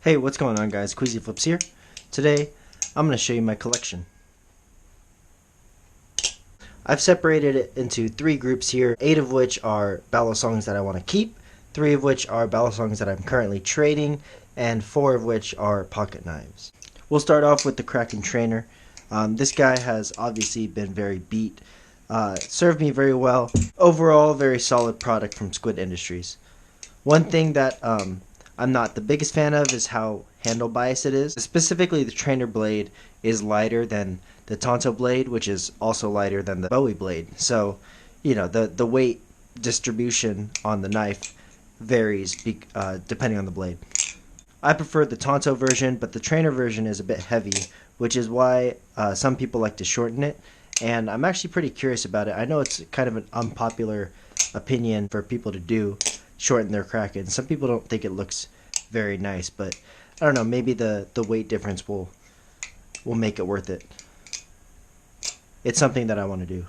Hey, what's going on, guys? Queasy Flips here. Today, I'm going to show you my collection. I've separated it into 3 groups here, 8 of which are ballad songs that I want to keep, 3 of which are ballad songs that I'm currently trading, and 4 of which are pocket knives. We'll start off with the Kraken Trainer. This guy has obviously been very beat, served me very well. Overall, very solid product from Squid Industries. One thing that I'm not the biggest fan of is how handle biased it is. Specifically, the trainer blade is lighter than the Tonto blade, which is also lighter than the Bowie blade. So, you know, the weight distribution on the knife varies depending on the blade. I prefer the Tonto version, but the trainer version is a bit heavy, which is why some people like to shorten it. And I'm actually pretty curious about it. I know it's kind of an unpopular opinion for people to do, shorten their Kraken. Some people don't think it looks very nice, but I don't know, maybe the weight difference will make it worth it. It's something that I want to do.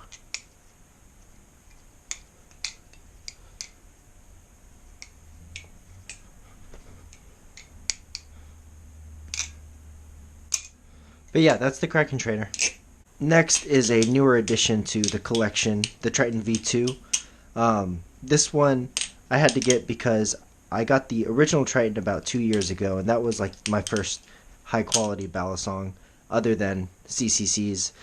But yeah, that's the Kraken Trainer. Next is a newer addition to the collection, the Triton V2. This one I had to get because I got the original Triton about 2 years ago, and that was like my first high quality balisong other than CCC's.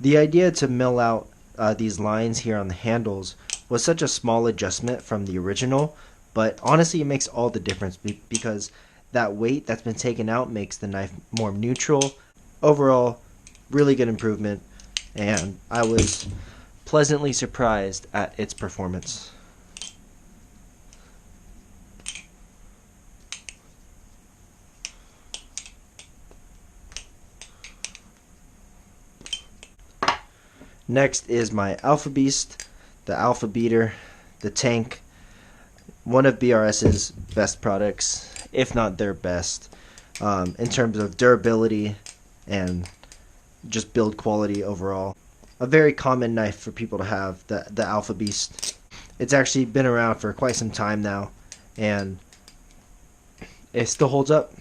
The idea to mill out these lines here on the handles was such a small adjustment from the original, but honestly it makes all the difference because that weight that's been taken out makes the knife more neutral. Overall, really good improvement, and I was pleasantly surprised at its performance. Next is my Alpha Beast, the Alpha Beater, the tank, one of BRS's best products, if not their best, in terms of durability and just build quality overall. A very common knife for people to have, the Alpha Beast. It's actually been around for quite some time now, and it still holds up.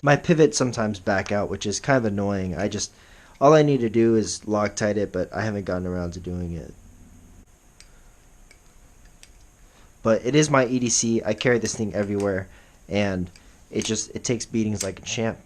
My pivots sometimes back out, which is kind of annoying. All I need to do is Loctite it, but I haven't gotten around to doing it. But it is my EDC. I carry this thing everywhere, and it takes beatings like a champ.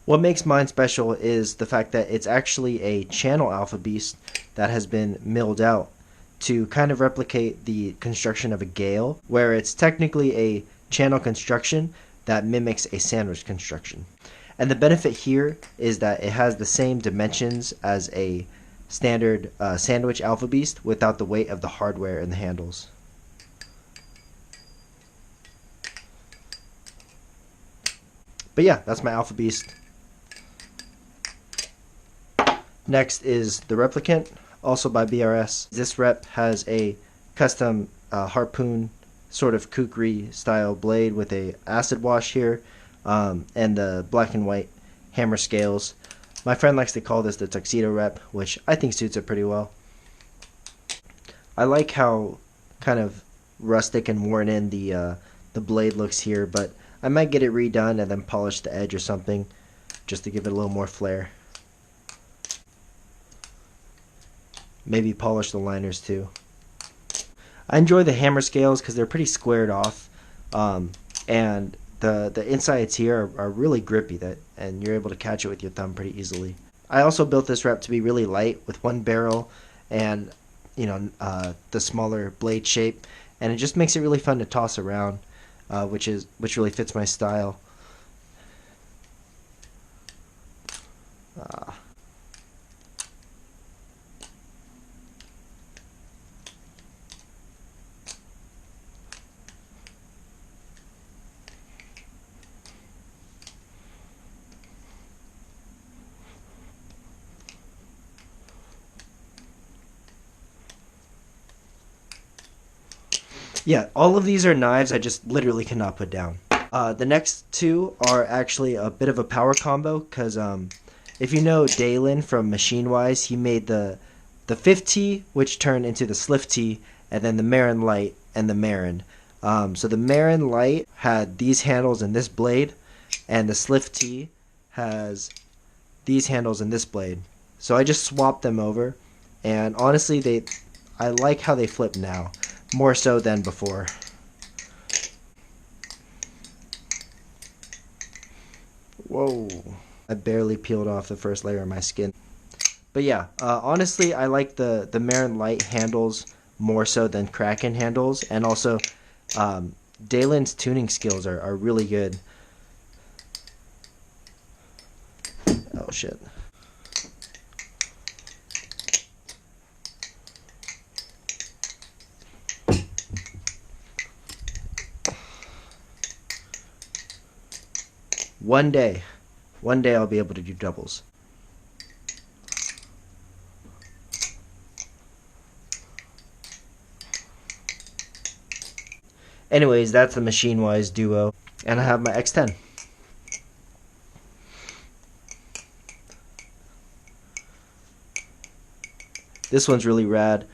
What makes mine special is the fact that it's actually a channel Alpha Beast that has been milled out to kind of replicate the construction of a Gale, where it's technically a channel construction that mimics a sandwich construction. And the benefit here is that it has the same dimensions as a standard sandwich Alpha Beast without the weight of the hardware in the handles. But yeah, that's my Alpha Beast. Next is the Replicant, also by BRS. This rep has a custom harpoon sort of kukri style blade with a acid wash here, and the black and white hammer scales. My friend likes to call this the tuxedo rep, which I think suits it pretty well. I like how kind of rustic and worn in the blade looks here, but I might get it redone and then polish the edge or something just to give it a little more flair. Maybe polish the liners too. I enjoy the hammer scales because they're pretty squared off, and the insides here are really grippy, and you're able to catch it with your thumb pretty easily. I also built this rep to be really light with one barrel and the smaller blade shape, and it just makes it really fun to toss around, which really fits my style. Yeah, all of these are knives I just literally cannot put down. The next two are actually a bit of a power combo because if you know Dalen from Machine Wise, he made the 5T, which turned into the Slift T, and then the Marin Light and the Marin. So the Marin Light had these handles and this blade, and the Slift T has these handles and this blade. So I just swapped them over, and honestly, I like how they flip now, more so than before. Whoa. I barely peeled off the first layer of my skin. But yeah, honestly, I like the Marin Light handles more so than Kraken handles, and also Dalen's tuning skills are really good. Oh shit. One day I'll be able to do doubles. Anyways, that's the Machine Wise Duo, and I have my X10. This one's really rad.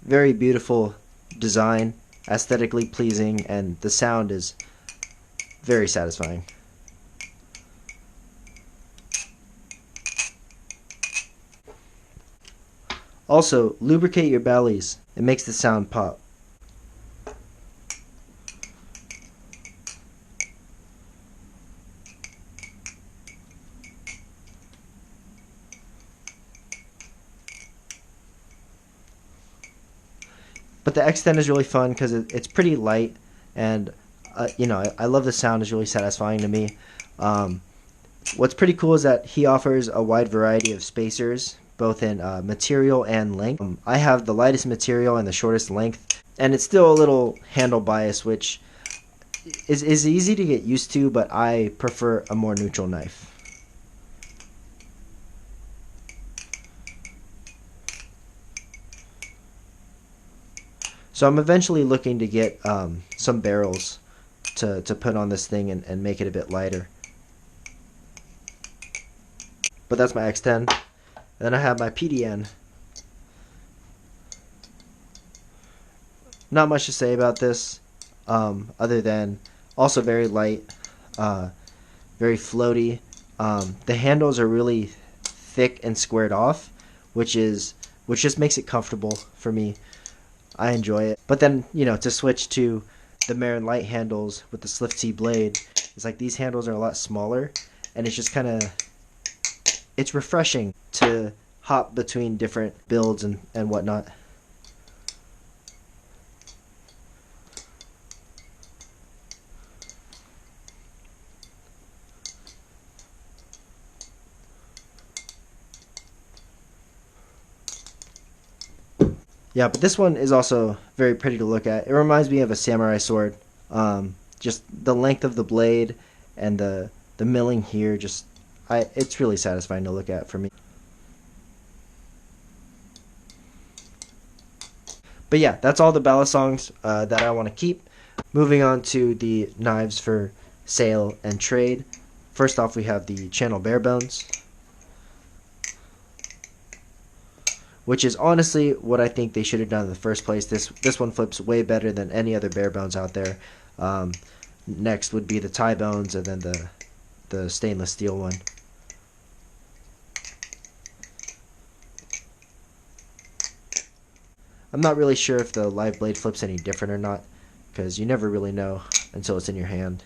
Very beautiful design, aesthetically pleasing, and the sound is very satisfying. Also, lubricate your bellies. It makes the sound pop. But the X10 is really fun because it's pretty light, and you know, I love the sound. It's really satisfying to me. What's pretty cool is that he offers a wide variety of spacers, both in material and length. I have the lightest material and the shortest length, and it's still a little handle bias, which is easy to get used to, but I prefer a more neutral knife. So I'm eventually looking to get some barrels to put on this thing and make it a bit lighter. But that's my X10. Then I have my PDN. Not much to say about this, other than also very light, very floaty. The handles are really thick and squared off, which just makes it comfortable for me. I enjoy it. But then, you know, to switch to the Marin Light handles with the Slift T blade, it's like these handles are a lot smaller, and it's just kind of, it's refreshing to hop between different builds and whatnot. Yeah, but this one is also very pretty to look at. It reminds me of a samurai sword. Just the length of the blade and the milling here, it's really satisfying to look at for me. But yeah, that's all the balisongs that I want to keep. Moving on to the knives for sale and trade. First off, we have the Channel Barebones, which is honestly what I think they should have done in the first place. This one flips way better than any other bare bones out there. Next would be the tie bones, and then the stainless steel one. I'm not really sure if the live blade flips any different or not, because you never really know until it's in your hand.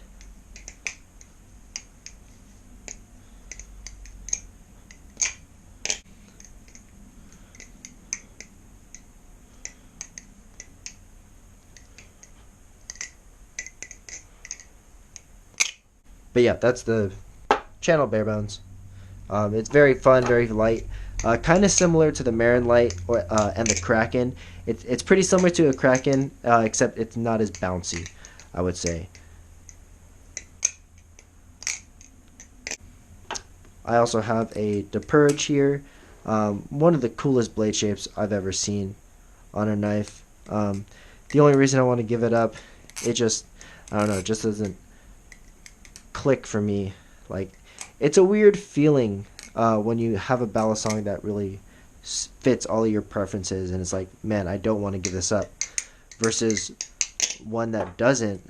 But yeah, that's the Channel Barebones. It's very fun, very light. Kind of similar to the Marin Light and the Kraken. It's pretty similar to a Kraken, except it's not as bouncy, I would say. I also have the Purge here. One of the coolest blade shapes I've ever seen on a knife. The only reason I want to give it up, it just, I don't know, it just doesn't click for me. Like, it's a weird feeling when you have a ballad song that really fits all of your preferences, and it's like, man, I don't want to give this up, versus one that doesn't,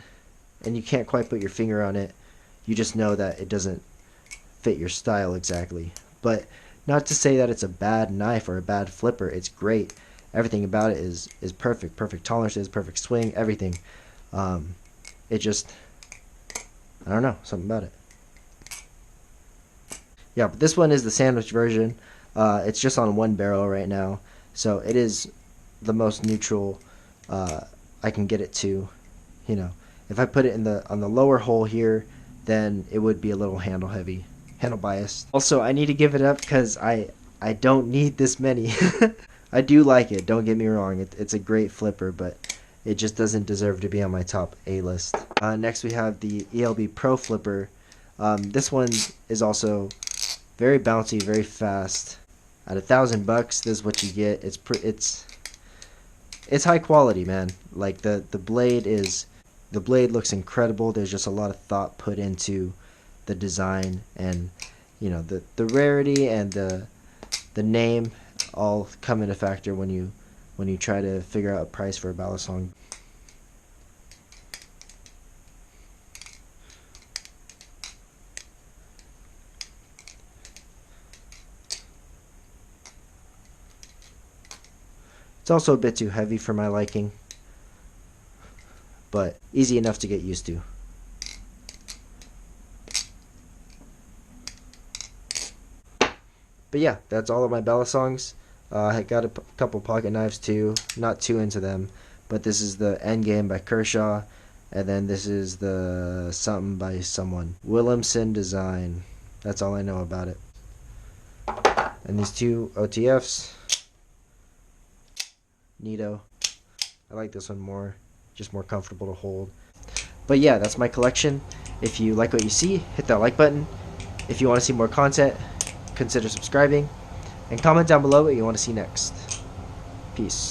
and you can't quite put your finger on it. You just know that it doesn't fit your style exactly. But not to say that it's a bad knife or a bad flipper. It's great. Everything about it is perfect. Perfect tolerances, perfect swing, everything. It just, I don't know, something about it. Yeah, but this one is the sandwich version. It's just on one barrel right now, so it is the most neutral I can get it to. You know, if I put it in on the lower hole here, then it would be a little handle heavy, handle biased. Also, I need to give it up because I don't need this many. I do like it, don't get me wrong. It's a great flipper, but it just doesn't deserve to be on my top A list. Next we have the Elb Pro Flipper. This one is also very bouncy, very fast. At $1,000 bucks, this is what you get. It's high quality, man. Like the blade looks incredible. There's just a lot of thought put into the design, and you know, the rarity and the name all come into factor when you try to figure out a price for a ballad song. It's also a bit too heavy for my liking, but easy enough to get used to. But yeah, that's all of my ballad songs. I got a couple pocket knives too, not too into them, but this is the Endgame by Kershaw, and then this is the something by someone, Williamson Design. That's all I know about it. And these two OTFs, neato. I like this one more, just more comfortable to hold. But yeah, that's my collection. If you like what you see, hit that like button. If you want to see more content, consider subscribing, and comment down below what you want to see next. Peace.